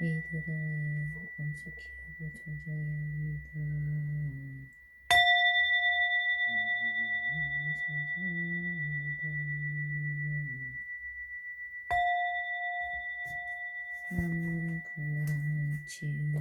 이들을 엄숙히 하고 존중해야 합니다. 공감하고 존중해야 합니다. 나무를 그냥 치우세요.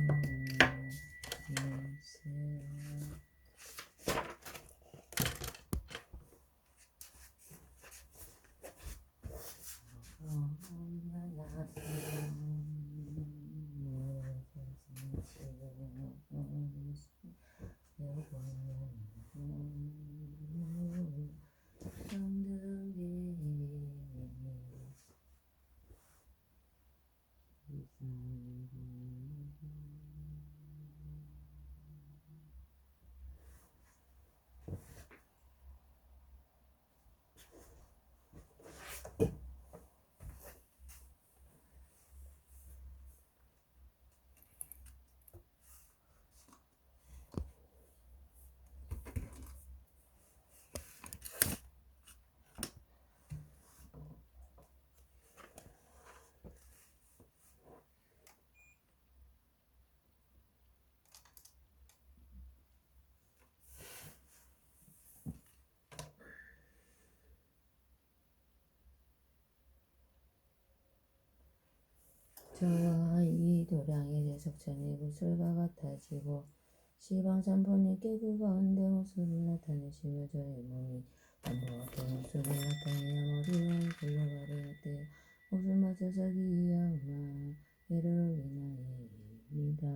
저와 이 도량의 대석천이 구슬과 같아지고 시방산본이 깨그 가운데 모습을 나타내시며 저의 몸이 안보와 모습을 나타내어 머리와 얼굴로 가려때 옷을 맞춰서 기이하구나 예를 올리나이다.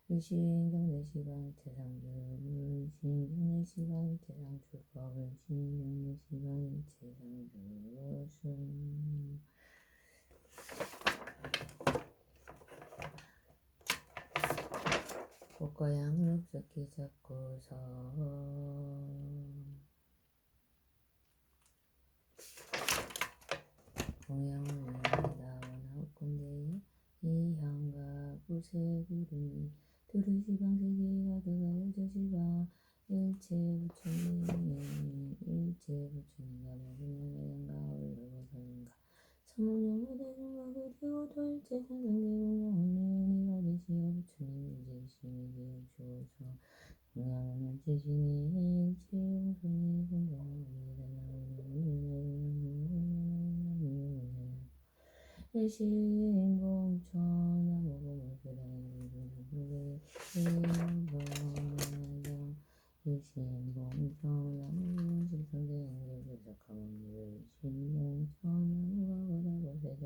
일신경 내시방 일체상주 일신경 내시방 일체상주 법을 일신경 내시방 일체상주 꽃과 양을 흡수히 잡고서 공양을 나오나 꾼데 이 향과 굿의 구름이 두루시방 세계가 그가 여자시방 일체 부처님 가보면 올라보선가 천문영의 대중과 그 대고도 일체 상상대공양을 내니가 되시어 부처님 일제심이 되어주어서 공양을 면체시니 일체 용손이 공경합니다. 일신공천 나무보물그라이 일신공천 나무보물실성대행교 부석하문물 일신공천 나무가고라고 세자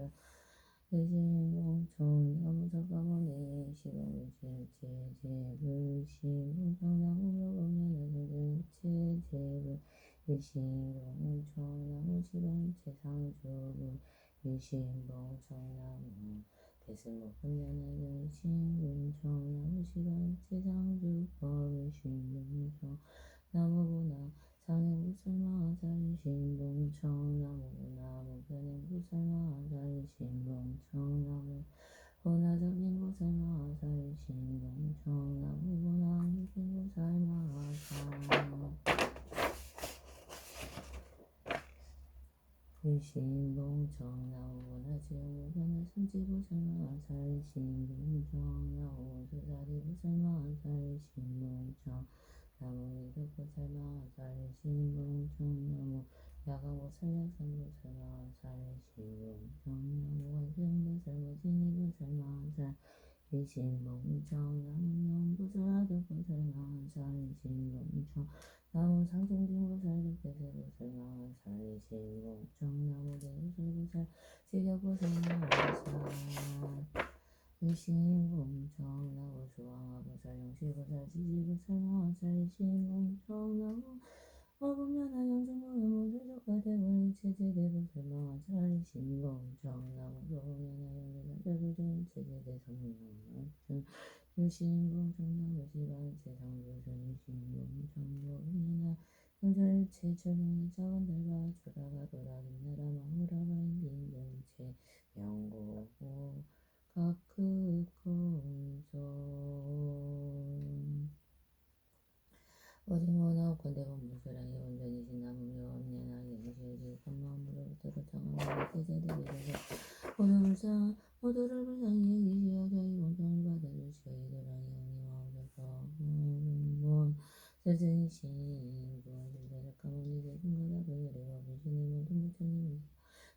일신공천 나무석가모니 시공일체제불 일신공천 나무먹으면 일체제불 일신공천 나무시방일체상주불 일신공천나무 대승목분면하여 일신공천나무 시방일체상주법 일신공천나무구나 상해무설마하자 일신공천나무구나 목변행무설마하자 일신공천나무 혼화적인무설마하자 일신공천나무구나 육인무설마하자 일신공천 나오나 지옥무변을 숨지고설마하자 일신공천 나오 수사리고설마하자 일신공천 나무 이득고설마하자 일신공천 나무 야가고설약산고설마하자 일신공천 나무 완승고설모진이고설마하자 일신공천 나무 영부설하득고설마하자 일신공천 나무 상중진고설득대세고설마하자 일신공천 나무 대우설고설 지격고설마하자 일신공천 나무 수왕하고설 영시고설 지지고설마하자 일신공천 나무 어금연하 영승고의 모두족화대고 일체제대고설마하자 일신공천 나무 어금연하 영승고의 일체제대성명하자 일신공천나무 시방일체상주선 일신공천나무나 영절일체 철명의 작은 달과 조라가 도라김나라 마무라가 인딩경체 명고고 각흑공손 오징어나 권대본 무수랑이 온전히신 나무며 엄냐나 영실지 건마음으로부터 장하고 세자들이라서 오늘사 모두를 불쌍히 여기시어 저희 공평을 받아주시어 이도랑이 아니와 오셔서 스승이신 구원주자 작가모니 대승가다 그대와 불신의 모든 부처님이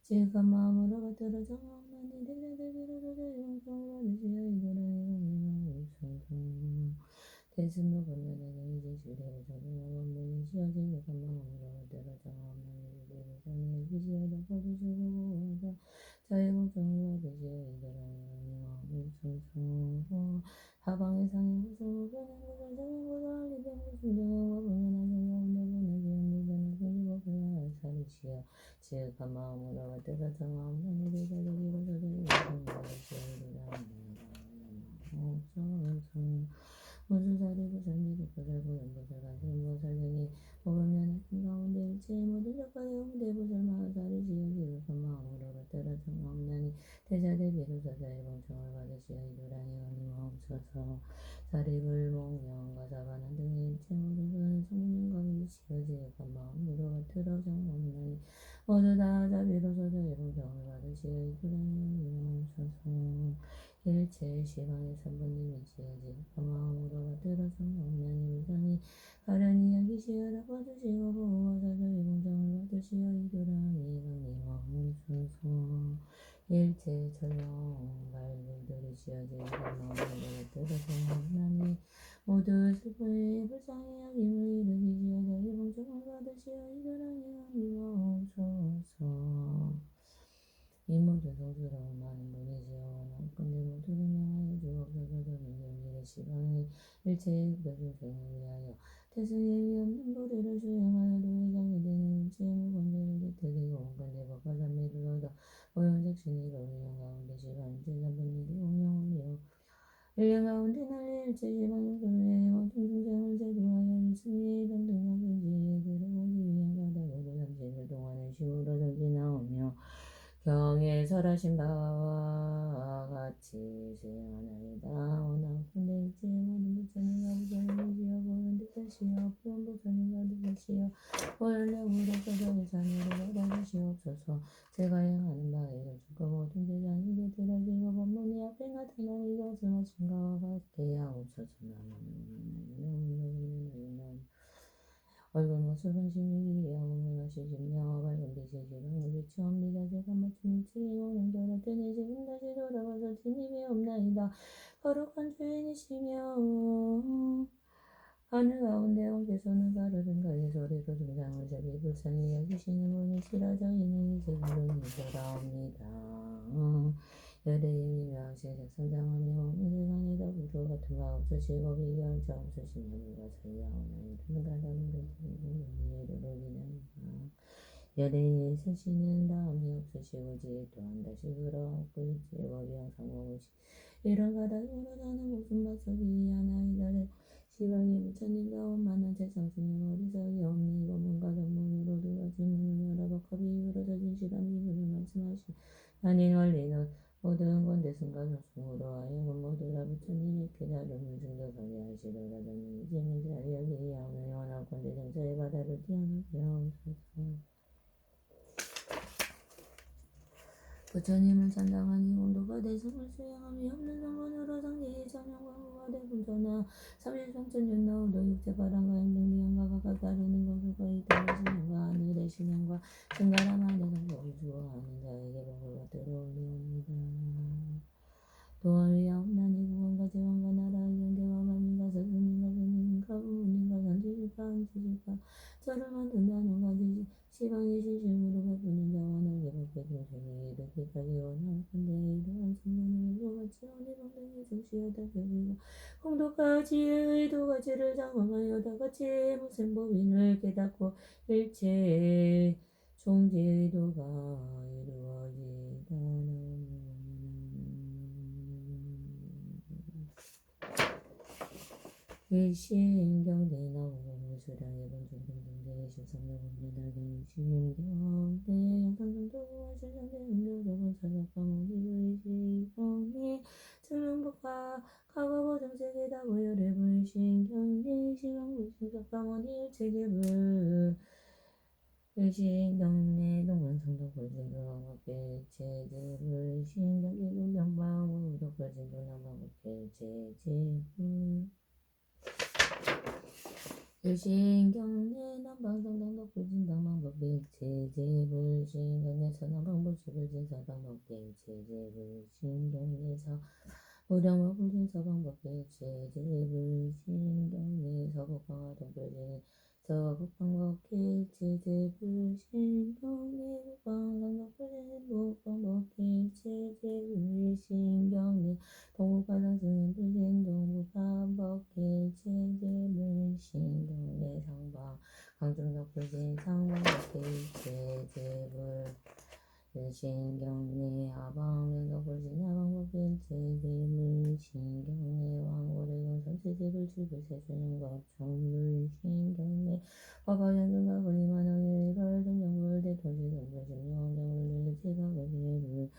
지극한 마음으로 받들어 정없나니 대자대비로서 저희 공평을 받으시어 이도랑이 아니와 오셔서 대승도 본연에는 이제 주례를 적용하고 문이시여 지극한 마음으로 받들어 정없나니 대자대비로서 여기시어 덮어주시고 저희 공평을 받으시어 이도랑이 아니와 오셔서 하방의 상의 구슬 변한 구슬 정의 구슬 리변 구슬 정의와 분연한 정의와 내보내 지은 리변을 숨기고 그야 살이시여 지극한 마음으로 받들어 정없나니 대자대비로서 저희 공평을 받으시어 이도랑이 아니와 오셔서 무수자리 부산지 독보살 고연보살 가슴보살 등이 오면한 가운데 일체의 모든 작가의 홍대보살 마하사리 지어 지극한 마음으로 받들어 정없나니 대자대비로서 저희 공청을 받으시어 이도랑이 아니옵소서. 사리불몽령과 사바나 등의 일체 모든 선을 성령과 위시어 지극한 마음으로 받들어 정없나니 모두 다 자비로서 저희 공청을 받으시어 이도랑이 아니옵소서. 일체 시방의 삼분님이 지어지고 마음으로 받들어 정없나니 무상히 가련히 여기시어 덮어주시고 보호하사 저희 공정을 받으시어 이도랑이 아니옵소서. 일체 천령 말들이 지어지고 마음으로 받들어 정없나니 모두 슬픔에 불쌍히 여김을 이루기시어 저희 공정을 받으시어 이도랑이 아니옵소서. 이 모든 성스러운 많은 분이시여 원한 건데 모두 등량하여 주옵소서. 저는 용일의 시방의 일체의 흑별을 생을 위하여 태승의 위없는 보리를 수행하여 도회장이 되는 일체의 무건대를 깃들이고 온건대 법과 산미를 얻어 오연색신이 로리영 가운데 시방 일체 삼분일이 공명을 이어 일령 가운데 날리 일체 시방의 근래의 모든 중생을 제도하여 일승리의 등등한 근지에 들어오기 위한 가닥으로 삼신을 동하는 심으로 전진하오며 경에 설하신 바와 같이 수행하나이다. 오나군대 일체의 모든 부처님과 부처님이시여 보현듯하시어 부현 부처님과 듯하시어 보현력으로서 저희 자녀를 받아주시옵소서. 제가 행하는 바에 이루고 모든 제자님께 들어지고 법문이 앞에 나타나는 이것을 마침과 같게 하옵소서. 얼굴 모습은 신유기에 오문하시시며 밝은 빛의 지방을 비추옵니다. 제가 마침 일찍이고 용서를 때니 지금 다시 돌아와서 진입이 없나이다. 거룩한 주인이시며 하늘 가운데 왕께서는 가르는 그의 소리로 등장을 자비 불쌍히 여기시는 분이시라. 저희는 이제 기름이 돌아옵니다. 여대임이며 제작 성장하며 없는 세상에다 구조 같은 바 없으시고 비교할 자 없으시며 누가 사이하오나니 등가다는 것들은 이해를 여대에 서시는 다음이 없으시고 지혜 또한 다시 그러하고 일제의 법이랑 상공의시 이런 가닥으로 사는 목숨 바석이 하나이다. 시방의 부처님 가운만한 재상승의 어리석이 없네. 이거 뭔가 전문으로 두 가지 문을 열어 법과 비유로 젖은 시간 비문을 말씀하시 아닌 원리는 모든 건대 승과 소승으로 하여금 모두 다 부처님의 깨달음을 증거하게 하시도다. 저는 이제는 자리하게 하오며 영원한 건대 정사의 바다를 뛰어나게 하옵소서. 부처님을 찬양하니 온도가 대승을 수행함이 없는 성문으로 상지의 정령광구가 대분조나 삼일성천년 나오도 육체바람과 행동미양과 각각 다르는 것과 이달의 신령과 하늘의 신령과 증가람 안에 성공을 주어하는 자에게 복을 받들어 올리옵니다. 도화위하옵나니 구원과 제왕과 나라 의견대와 만민과 스승님과 스님과 부모님과 선지식과 한지식과 저를 만든다는 가지 시방의 신심으로 베푸는 자와 날개 밖에 동생이 이르기까지 원할 건데 이러한 승문을 요같이 어디방등이 증시하다 펴지고 공도까지 의도가지를 장엄하여 다같이 무생법인을 깨닫고 일체의 총지의도가 이루어지다. 일신경대 나오고 수량의 본중등등대 실성의 본대나게 일신경대 영상정도와 실성대 응교적은 사작가모니 의시경이 증명복과 가가보정세계다 고열의 불신경대 시강불신사가모니 일체계불 일신경내 동은 성덕 불진도방법계 제제불 신경계불 명방우덕 불진도방법계 제제불 일신경내 남방성당덕 불진당방법계 제제불 신경내 서남방불지불진사방법계 제제불 신경내서 우량화 불진서방법계 제제불 신경내 서북방화동불진 서북방법계 제제불 신경내 북방성덕불진 북방법계 제제불 신경내 동북바상승인 불진 동북방법계 제제불 신경내 상방 강중덕 불진 상방법계 제제불 신경내 하방면덕 불진 하방법계 제제불 신경내 왕고래공선 제제불 출불세수능법 정불 신경내 화바전등가 불이만왕의 일월등정불대 토지등불 심령정불 제가거리불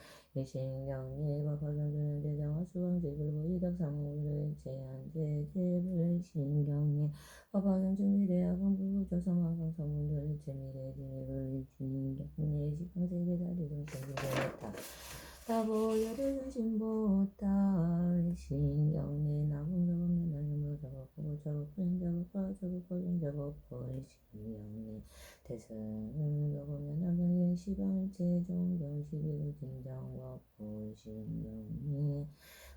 신경내 화바전등은 대장화수왕제불 보이덕상호불 제한제제불 신경내 화바전중미대학원불 조성학원성분들 제미래제불 신경내 시방세계다리동생기되었다 다보여를 신보딸 신경내 나무정면 나무로 작업하고 작업하는 작업과 작업하는 작업을 신경내 대승 작업면 남정의 시방일체 종경 시비로 진정법을 신경내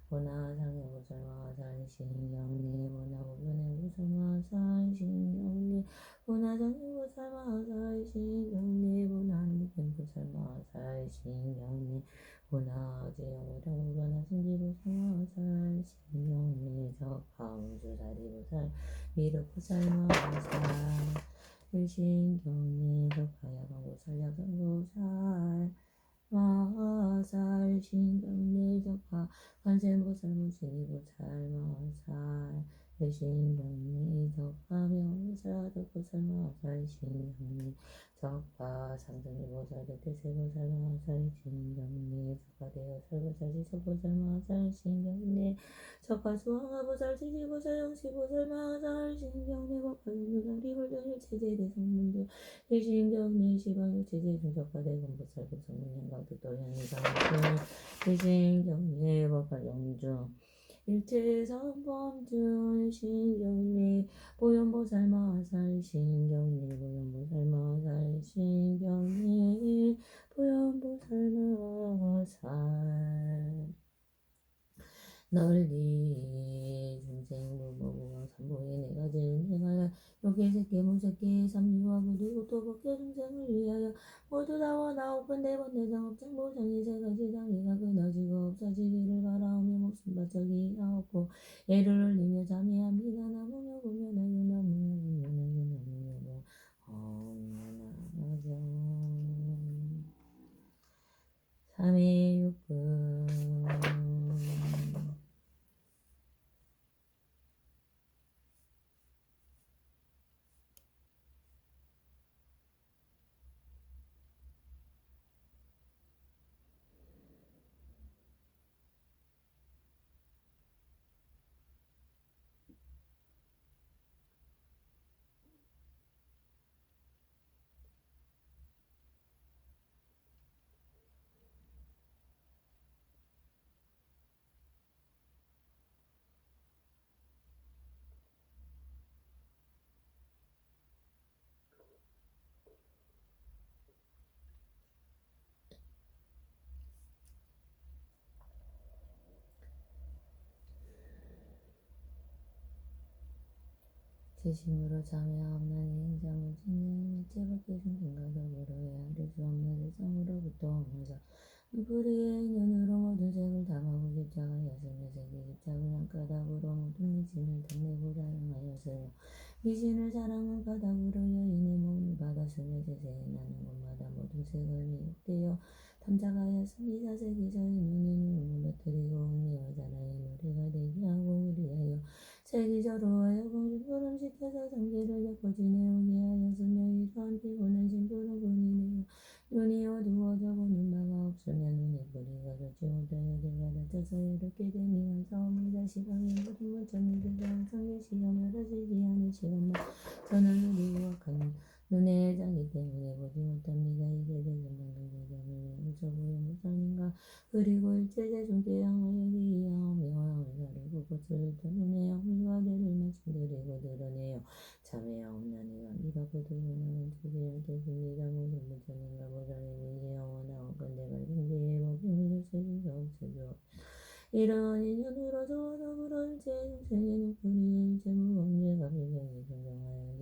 보나상의 보살마살 신경내 보나보변의 보살마살 신경내 보나정의 보살마살 신경내 보나한리된 보살마살 신경내 보나제영오장보변화 승지보살마살 신경내 적하우수사리보살 미륵보살마살 일신경내 적하야광보살 야광보살 마살 신경내 적하 관세음보살 무신이보살 마살 일신경내 적하 명보살 아덕보살 마살 신경내 적하 상승이보살 대대세보살 마살 신경내 적하 대여설보살 지석보살 마살 신경내 적하 수왕하보살 지지보살 영시보살 마살 신경내 법화연두다리 홀전일 체제대성문들 일신경내 시방일체제 중적화 대금보살 보성문양강득도양이상술 일신경내 법화영중 일체성범준 신경내 보현보살 마살 신경내 보현보살 마살 신경내 보현보살 마살 널리 중생무모무왕 삼보에 내가 증행하여 요괴새끼 무새끼 삼유와 그리고 또 법계 중생을 위하여 모두 다워 나오픈 대번 대장업장 보장이 세가지 장애가 끊어지고 없어지기를 바라오며 목숨 바짝이 하옵고 예를 올리며 자매합니다. 나무며 구면하여 나무며 구면하여 나무며 구면하여 삼위육근 재심으로 자매하옵나니 행장을 짓는 일체밖에 중생과 더불어 헤아릴 수 없는 일성으로부터 오면서 불의의 인연으로 모든 색을 담하고 집착하였으며 세계 집착을 한 까닭으로 모든 미신을 탐내고 자랑하였으며 미신을 사랑한 까닭으로 여인의 몸을 받았으며 제세에 나는 곳마다 모든 색을 미혹되어 탐착하였습니다. 세계저의 눈에 눈을 무너뜨리고 은혜와 자랑의 노래가 되게 하고 그리하여 세기저로 하여 공심부름 시켜서 상계를 겪고 지내오게 하였으며 이러한 피곤한 심부름 군이네요. 눈이 어두워져 보는 바가 없으며 눈이 불이 가졌지 못하여 내가 다쳐서 이렇게 되니하사옵니다. 시방의 모든 물천일들과 항상 계시며 멸하시지 않으시건만 저는 우리 유학한 눈의 장이 때문에 보지 못합니다. 이게 대전당도 그리고 일제제 중대양을 얘기하며 다르고 것을 드러내어 물과대를 말씀드리고 드러내요. 참회하옵나니가 믿어보도록 주기를 tes습니다. 모든 부처님과 보살님이 영원하고 건대 밝은지에 목숨을 쓰시고 없으죠. 이러한 인연으로 저와 더불어 일체 중생의 눈풀이 일체 무범죄가 비경이 정정하여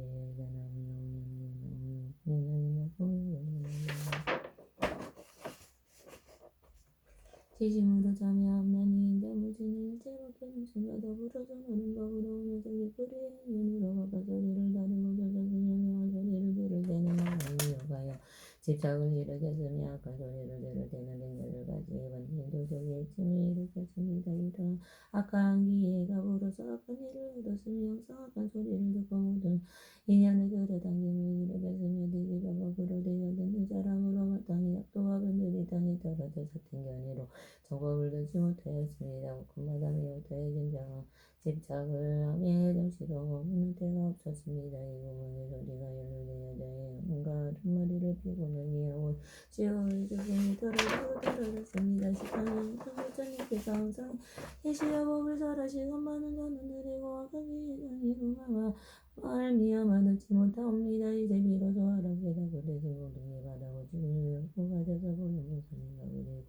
지심으로 참여함나니 인자무지는 일체로 깨무신과 더불어 전하는 법으로 오면서 기쁘리의 인연으로 가까 소리를 다루고 저자스며 명한 소리를 들을 때는 하나님이 여가여 집착을 일으켰으며 악한 소리를 들을 때는 인자를 가지고 번진도 속에 액침을 일으켰습니다. 이런 악한 기회가 불어서 악한 일을 얻었으며 항상 악한 소리를 듣고 모든 인연을 끌어당김을 일으켰으며 뒤지가 법으로 되어 듣는 사람으로 마땅히 악도와 변들이 땅에 떨어져 섰던 견이로 정법을 듣지 못하였습니다. 곳마다 매우 더해진 자가 집착을 하며 정시도 없는 때가 없었습니다. 이 부분의 소리가 연루되어 자의 온갖 흙머리를 피고는 이어온 지옥의 조경이 떨어졌습니다. 시간은 부처님께서 항상 계시어 법을 설하시고 많은 자는들이고 악한 기회는 이루마 말미암아 듣지 못하옵니다. 이제 비로소 하락세다 그대신 모든이 바라고 주님을 가져서 보는 모습인가 그리고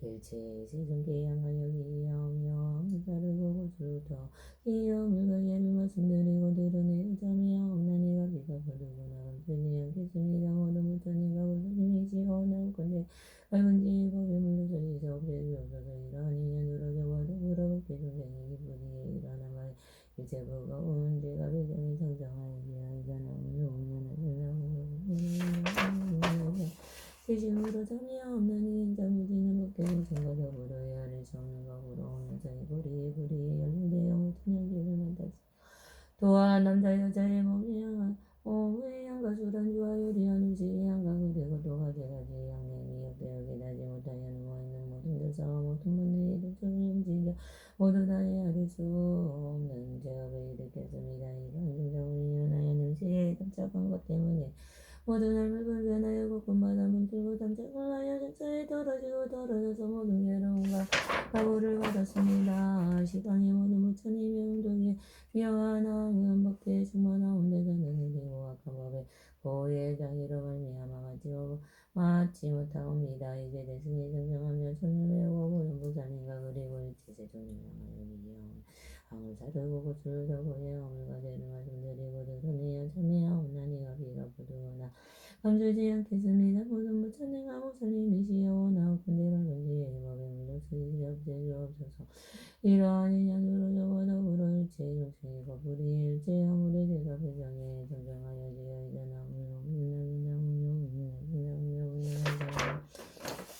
일체의 세종계 향하여 기하며 다르고 곳으로부터 기하물 가게를 말씀드리고 드러내어 참여하옵나니가 비가 거두거나 감추지 않겠습니다. 모든 부처님과 보살님이시오 나오건대 밝은지 법에 물러서시서 없애주옵소서. 이러한 인연으로 저와 더불어 법계 중생의 기쁘리에 일어나마 일체 버거운 죄가 배경에 정정하여지어이다. 나무는 지심으로 참여하옵나니 인자무지는 법계를 생과 더불어 헤아릴 수 없는 법으로 오면서 이 불의에 연루되어 모든 양기를 만났으며 또한 남자 여자의 몸의 양과 술안주와 요리하는 시의 양과 그리고 또 가지가지 양념이 역대하게 나지 못하여 누워있는 모든 대사와 모든 번뇌의 독성을 움직여 모두 다 헤아릴 수 없는 제업을 일으켰습니다. 이런 증상을 인연하여 능시에 탐착한 것 때문에 모든 삶을 불변하여 곳곳마다 물들고 탐착을 하여 전차에 떨어지고 떨어져서 모든 괴로움과 가보를 받았습니다. 시방의 모든 부처님의 운동에 묘한 왕은 법계에 충만하온데서는 이리고 악한 법에 보호의 자기로 말미암아 맞지 못하옵니다. 이제 대승이 정정하며 손을 메우고 모든 부사님과 그리고 일체 세종님을 항을 사르고 고수를 더보여 어물과 대를 말씀드리고 드러내어 참여하옵나니가 비가 부두거나 감추지 않겠습니다. 모든 부처님과 보살님이시여 나오건대 밝은지에 법에 물러서시지 없애주옵소서. 이러한 인연으로 저와 더불어 일체 중생의 거불이 일체 아무리 대가 배경에 정정하여지어이다.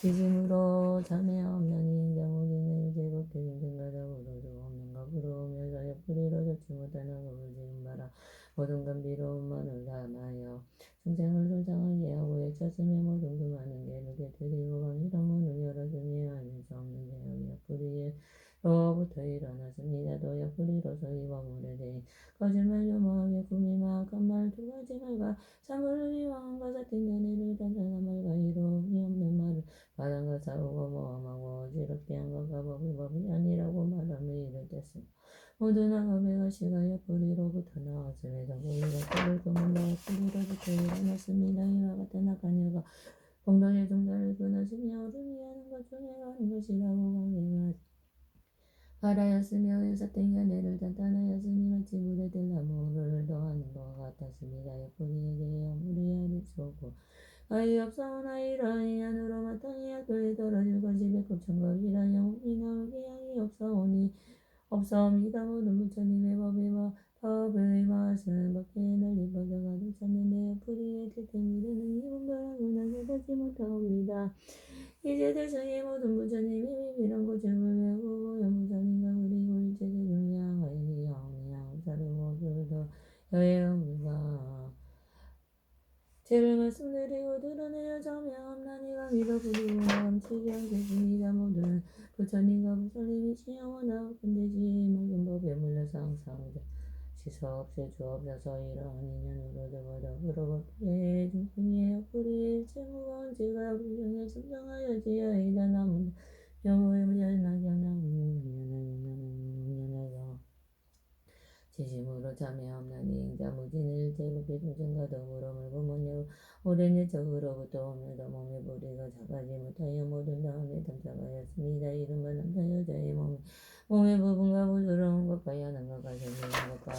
지심으로 참여하옵나니 인자무지는 일체 법계 중생과 더불어 주 없는 법으로 오면서 옆구리로 젖지 못하는 법을 지금 봐라. 모든 감비로움만을 담하여 중생을 솔장하게 하고 외쳤으며 모든 그 많은 죄를 깨뜨리고 감실한 문을 열었으며 알릴 수 없는 죄악이 옆구리로부터 일어났습니다. 또 옆구리로서 이 법물에 대해 거짓말 요모하게 꾸미마 악한 말 두 가지 말과 사물을 위망한과 사된 견해를 단단한 말과 이로움이 없는 말을 바람과 싸우고 모함하고 어지럽게 한 것과 법이 아니라고 말함을 이를 뗐습니다. 모든 악업의 가시가 옆구리로부터 나왔음에도 고리가 뿔을 끊는다 옆구리로부터 일어났습니다. 이와 같은 악한 일과 공동의 종자를 끊었으며 어른이 하는 것 중에 하는 것이라고 강행하지 말하였으며 삿된 견해를 단단하였으니 마치 물에 들나무를 더하는 것과 같았습니다. 옆구리에 대해 아무리 하릴 수 없고 아이 없사오나 이러한 인연으로 마땅히 학교에 떨어질 것이 백급천겁이라 영혼이 나오게 양이 없사옵니다. 모든 부처님의 법의 맛은 법계에 널리 뻗어 가득 찼는데 옆구리에 태태미르는 이분별하고 나게 되지 못하옵니다. 이제 대승의 모든 부처님이 비밀한 고집을 메우고 연부자님과 그리고 일체 대중을 향하여 기하오니 양을 사르고 그도 여행물과 죄를 말씀드리고 드러내어 참여함나니가 믿어 부르고 감치지 않겠습니다. 모든 부처님과 보살님이시 영원하고 근대지의 맑은 법에 물려서 항상 시서 없애주옵소서. 이러한 인연으로 더불어 법계의 중생의 옆구리에 일체 무거운 죄가 불경에 선정하여지어이다. 나무는 영호의 지심으로 참여함나니 인자무진을 제국의 중생과 더불어 물고문여 오랜 옛적으로부터 오늘도 몸의 부리가 작아지 못하여 모든 다음에 담작하였습니다. 이른바 남자 여자의 몸의 부분과 부드러운 것과 야는 것과 재미있는 것과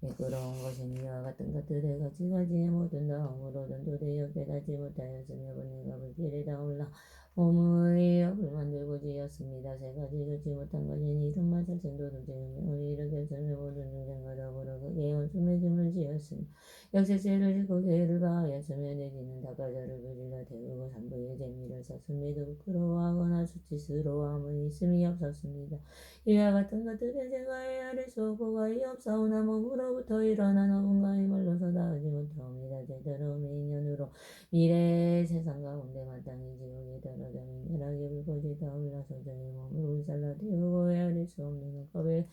미끄러운 것이 이와 같은 것들의 가지가지의 모든 다음으로든 도대여 깨닫지 못하였으며 본인과 불길에 다올라 몸의 업을 만들고 지었습니다. 세 가지 듣지 못한 것이니 이른바 살생도 등쟁을 일으켰으며 모든 중생과 더불어 그게 원수맺음을 지었으며 역세죄를 짓고 계를 바하였으며 내지는 다가자를 부질러 태우고 산부의 재미를 샀음에도 부끄러워하거나 수치스러워함은 있음이 없었습니다. 이와 같은 것들은 제가 헤아릴 수 없고 가히 없사오나 몸으로부터 일어난 어분과 힘을로서 닿지 못하옵니다. 제대로 인연으로 미래의 세상 가운데 마땅히 지옥에 떨어져 맹렬하게 불꽃이 타올라서 저의 몸을 울살라 태우고 헤아릴 수 없는 겁에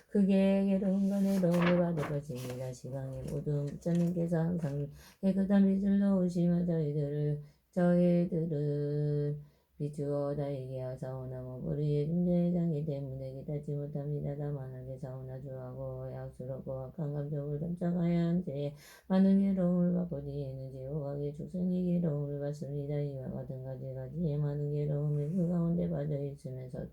크게 괴로움과 내로움을 받을 것입니다. 시방의 모든 부처님께서 항상 깨끗한 빛을 놓으시며 저희들을 비추어 다이게 하사오나 우리의 존재의 장이 때문에 깨닫지 못합니다. 다만하게 사오나 주하고 약스럽고 악한 감정을 담착하여 한 채에 많은 괴로움을 받고 뒤에는 지옥하게 축생이 괴로움을 받습니다. 이와 같은 가지가지의 많은 괴로움이 그 가운데 빠져 있으면서도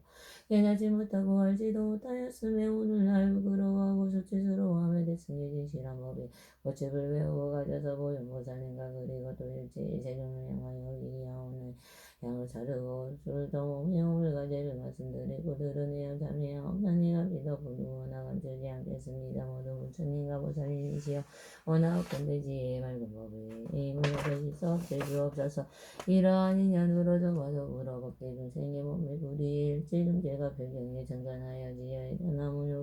깨닫지 못하고 알지도 못하였으며 오늘날 부끄러워하고 수치스러워하며 대승의 진실한 법에 고집을 외우고 가져서 보현보살님과 그리고 또 일체의 세상을 향하여 이하오는 양을 사르고 술도 명을 가지를 말씀드리고 들으내어 참여하옵나니가 비도 부두거나 감추지 않겠습니다. 모두 부처님과 보살님이시여 원하옵건대 지혜의 맑은 법에 힘을 얻으실 없애주옵소서. 이러한 인연으로 저와 더불어 법대 중생의 몸에 불의의 일체중제가 별경에 정관하여 지어이다. 나무뇨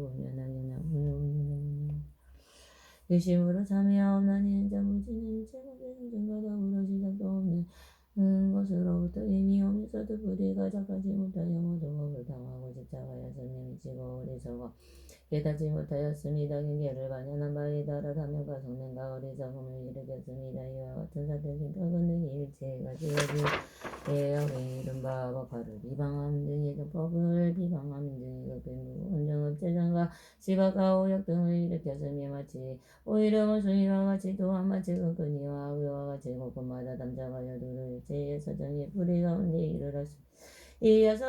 유심으로 참여하옵나니 인자무진의 일체가 대중생과 더불어 시작도 없는 것으로부터 이미 오면서도 불의가 작하지 못하여 모든 법을 당하고 집착하였으며 미치고 어리석어 깨닫지 못하였습니다. 경계를 반연한 바에 따라 사명과 성능과 어리석음을 일으켰습니다. 이와 같은 사태 생각은 능히 일체가 지어지에요. 이른바 법화를 비방함 등의 법을 비방함 등의 극변부 온정업체장과 시박과 오역 등을 일으켰으며 마치 오히려 원숭이와 같이 또한 마치 근근이와 악의와 같이 곳곳마다 담작하여 두루 일체의 사정의 뿌리 가운데 이르렀습니다. 이어서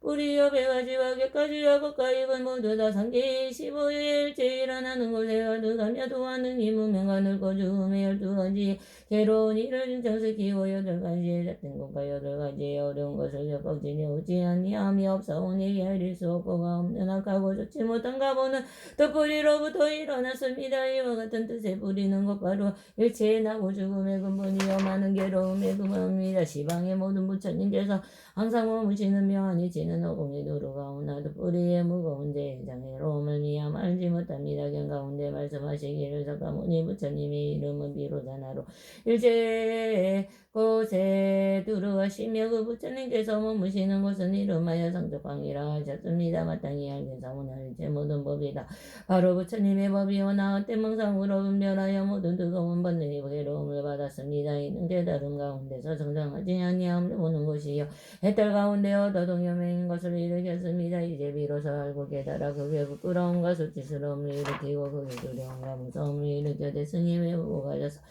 뿌리여 배가지와 객가지와 겉가입은 모두 다 상계 15일째 일어나는 곳에 가득하며 또한 능히 무명과 늙고 죽음의 12가지 괴로운 일을 중창시키고 8가지의 잣된 것과 8가지의 어려운 것을 겹박지니 오지 아니함이 없사오니 헤아릴 수 없고가 없는 악하고 좋지 못한 가보는 덧뿌리로부터 일어났습니다. 이와 같은 뜻의 뿌리는 곧바로 일체의 나고 죽음의 근본이요 많은 괴로움의 근본입니다. 시방의 모든 부처님께서 항상 머무시는 묘한이 지는 어공이 두루가오나도 뿌리의 무거운 대장애로움을 미함 알지 못합니다. 경가운데 말씀하시기를 석가모니 부처님의 이름은 비로자나로 일제 곳에 두루하시며 그 부처님께서 머무시는 곳은 이름하여 상족광이라 하셨습니다. 마땅히 알겠사오나 일체 모든 법이다. 바로 부처님의 법이요 나 때망상으로 분별하여 모든 뜨거운 번뇌의 괴로움을 받았습니다. 이는 깨달음 가운데서 성장하지 아니함을 보는 것이요 해탈 가운데 얻어 동요맹인 것을 일으켰습니다. 이제 비로소 알고 깨달아 그게 부끄러움과 수치스러움을 일으키고 그게 두려움과 무서움을 일으켜 대승이 외우고 가져서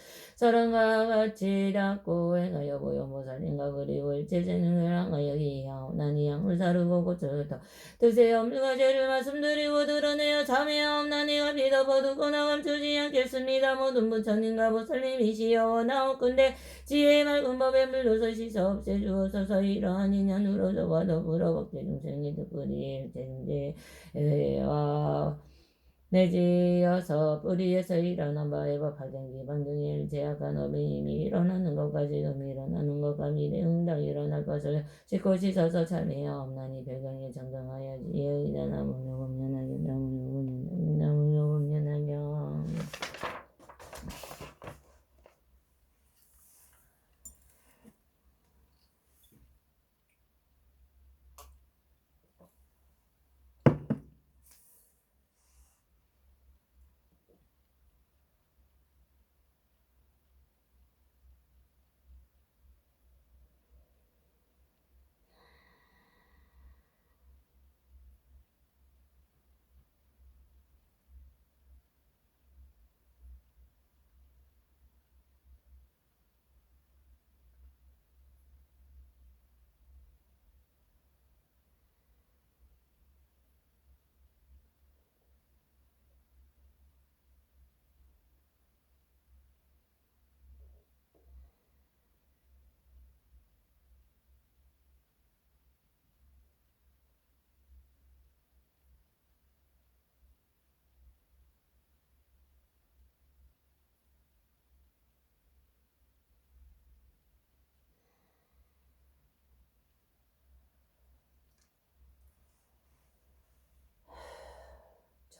사랑과 같이 닦고 행하여 보현보살님과 그리고 일체생을 향하여 이하오나니 양을 사르고 고쳐다 뜻의 엄밀과 죄를 말씀드리고 드러내어 참여하옵나니가 비도 버두거나 감추지 않겠습니다. 모든 부처님과 보살님이시여 원하옵건대 지혜의 맑은 법에 물러서 씻어 없애주옵소서. 이러한 인연으로 저와 더불어 법제 중생이 특별히 일체중제와 내지어서 뿌리에서 일어난 바에 법화된 기방 등의 일체약한 업이 이미 일어나는 것까지 금 일어나는 것과 미래 응당 일어날 것을 씻고 씻어서 참여하옵나니 별경에 정정하여 지혜이다. 나무묘금연하경 나무묘금연하경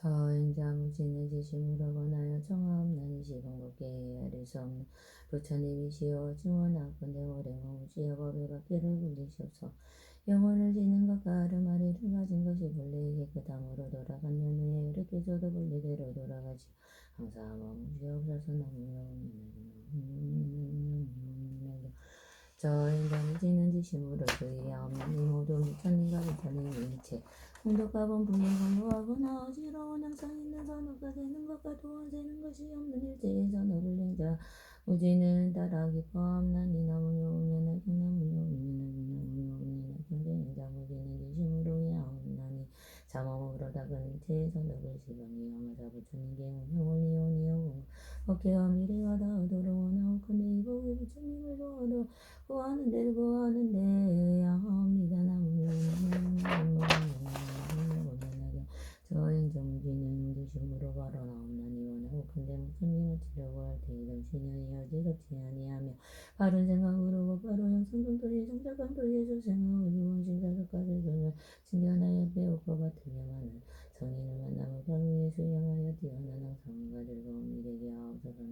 저행자무진의 지심으로 권하여 청하옵나니 시방법계 헤아릴 수 없는 부처님이시여 증언하건대 오랭어무지여 법의 밖에를 굴리시옵소. 영혼을 지는 것과 아르마리를 가진 것이 본래에게 그 땅으로 돌아간 연후에 이렇게 저도 본래대로 돌아가지 항상 머무시옵소서. 저행자무 지는 지심으로 주의하옵나니 모든 부처님과 부처님의 일체 공덕과 본분을 권고하거나 어지러운 항상 있는 선호가 되는 것과 도원 되는 것이 없는 일체의 선호를 행자 무지는 따라 기뻐함나니 나무요운연하경 나무요운연하경 경쟁행자 무지는 지심으로 해하옵나니 자몽으로 닦은 일체의 선호를 시방이 영하자 부처님께 응용을 어깨와 미래와 다하도록 원하옵건대 이복의 부처님을 도하러 구하는데 구하는데 하옵니다. 저행정지는 지심으로 발언하옵나니 원하옵건대 무슨님을 치려고 할 때이던 신현이 어지럽지 아니하며 바른 생각으로 곧바로 영성정토의 정착감토의 조생하고 유원신사석까지 돈을 진견하여 배우고 같으려마는 성인을 만나고 강의에 수양하여 뛰어난 항상과 즐거움이 되게 하옵소서.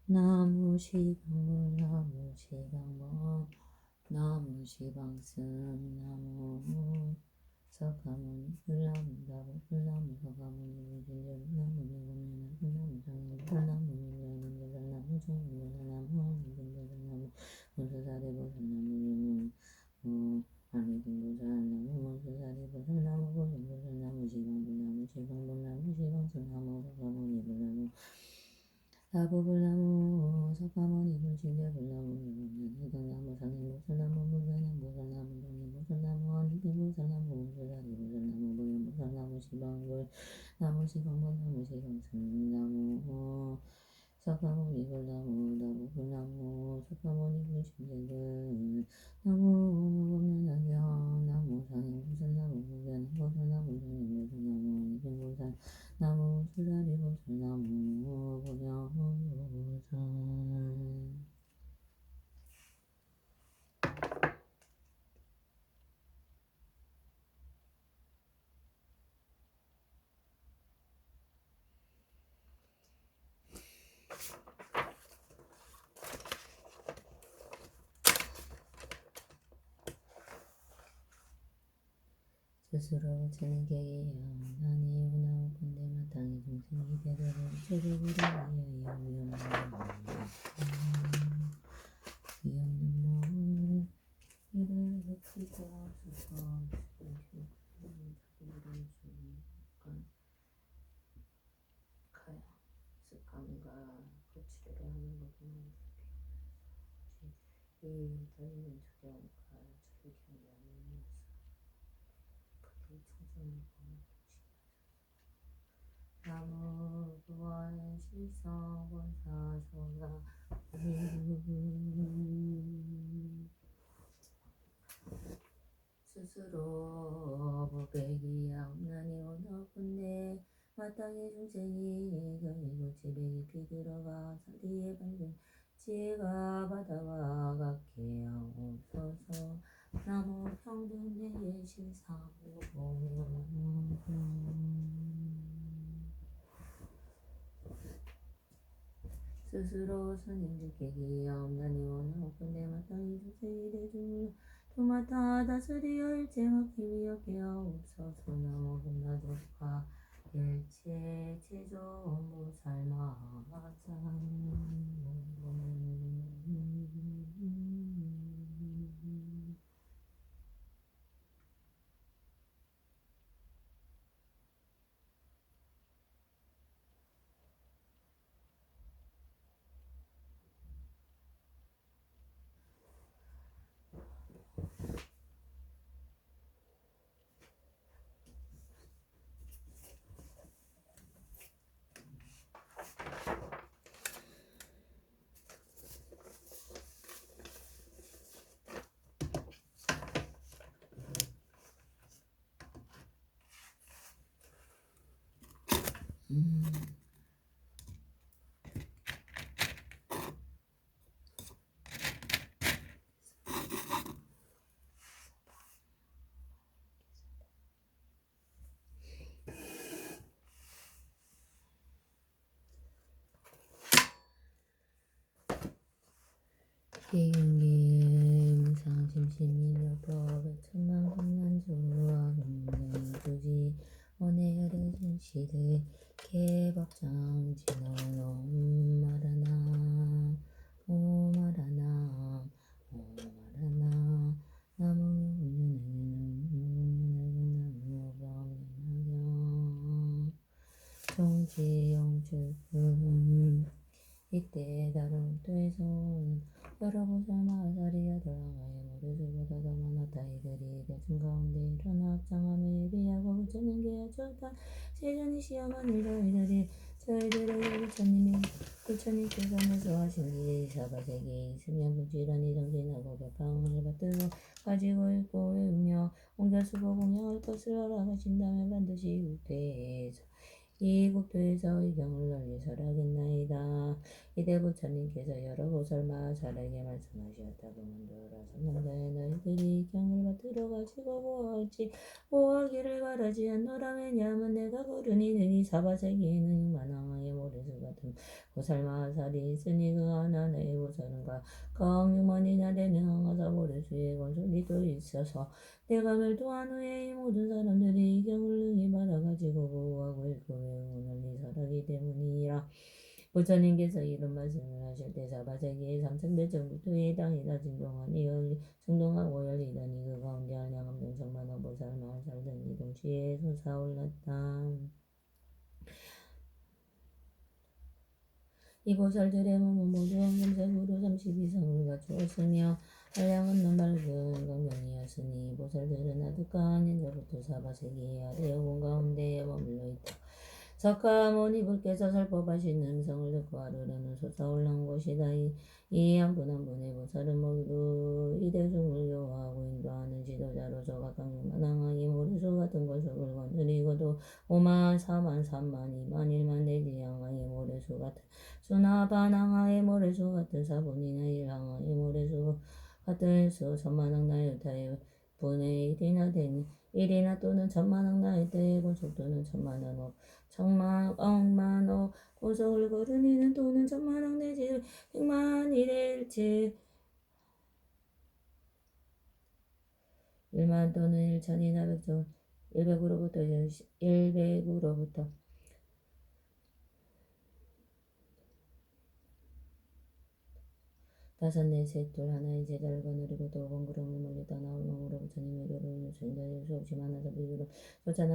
나무시방문 나무시방문 나무시방승 나무 석가모니 불나무다보 불나무 석가모니 불나무 내고면은 불나무 정인 불나무 밀려는 불나무 정인 불나무 하는 불나무 문수사리 보살나무 아니군도살나무 문수사리 보살나무 보살나무 시방불나무 시방불나무 시방승나무 석가모니 불나무 나보불나무 석가모니 불신대불나무 해당나무 상인보살나무 무변행보살나무 정인보살나무 안익인보살나무 문수사리 보살나무 보현보살나무 시방불 나무 시방불나무 시방승나무 석가모니 불나무 나보불나무 석가모니 불신대불 나무 보면하경 나무 상인보살나무 무변행보살나무 정인보살나무 안익인보살 나무 수다리 보살나무 보명보살. 스스로 부처는 계기하오나니 원하옵건대 마땅히 중생이 대대로 최적으로 위하여 위없는 마음으로 이를 베풀고 하소서. 자기를 주니까 가야 습관과 고치를 하는 것만 이 달리는 자경과 절경이 아니면서 부디 청소를 나무 부활 실성 원사소가 스스로 보배기하옵나니 원하옵건대 마땅히 중생이 경이고 집에 깊이 들어가 사리에 방금 지혜가 바다와 같게 하옵소서. 나무 평등대의 실상을 보면 스스로 스님들께 기하옵나니 원하옵건대 마땅히 주세이 대중을 도맡아 다스리어 일체 막힘이 없게 하옵소서. 나무 금나족과 일체 제조 무살마자 기경기 무상심심이여법 천만금난주와 금능주지 원해열애준시대 개법장진원 옴마라나 오마라나 오마라나 나무문유는 정지영출금 이때 다른 또에서 여러 보살 마사리야 돌아가야 모두보다 더 많았다. 이들이 대중 가운데 일어나 합장함에 예비하고 부처님 계하셨다. 세전이 시험한 일로 저희들에게 부처님께서 무수하신 길 사바세계에 있으면 부지런히 정진하고 법방을 받들어 가지고 읽고 외우며 옮겨쓰고 공양할 것을 허락하신다면 반드시 이 국토에서 이 경을 널리 설하겠나이다. 이때 부처님께서 여러 보살마사에게 말씀하셨다. 그문들어라 선남자의 너희들이 이 경을 받들어 가지고 보호하기를 바라지 않노라. 왜냐하면 내가 고르니 너희 사바세계에는 만왕왕의 모래수 같은 보살마살이 있으니 그 하나하나의 보살은 각각 6만이나 되는 항아사 모래수의 권속이 또 있어서 내가 멸도한 후에 이 모든 사람들이 이 경을 능히 받아가지고 보호하고 읽고 외우고 널리 설하기 때문이라. 부처님께서 이런 말씀을 하실 때 사바세계의 삼천대천국토의 땅이 다진 동안이 승동하고 열리더니 그 가운데 한량한 명성만한 보살 마살 등이 동시에 솟아올랐다. 이 보살들의 몸은 모두 황금색으로 32성을 갖추었으며 한량없는 밝은 광명이었으니 보살들은 아득한 옛날부터 사바세계 아래 온 가운데에 머물러 있다. 석가모니불께서 설법하신 음성을 듣고 하루는 솟아올라온 곳이다. 이 한 분 한 분의 보살은 모두 이 대중을 교화하고 인도하는 지도자로서 각각 만왕왕이 모래수 같은 권속을 거느리고도 5만, 4만, 3만, 2만, 1만 내지 항하의 모래수 같은 수나 반항하의 모래수 같은 사분이나 일항하의 모래수 같은 수 천만억 나유타의 분의 1이나 또는 천만억 나유타의 권속 또는 천만억 권속을 거르니는 또는 천만억 내지 100만 일일치 1만 또는 1천이나 100조 100으로부터 다섯 넷 셋 둘 하나의 제자를 거느리고 또 번구름을 멀리 떠나 울렁으로 부처님의 교를 인해 수행자의 수 없이 많아서 비교로 쫓아나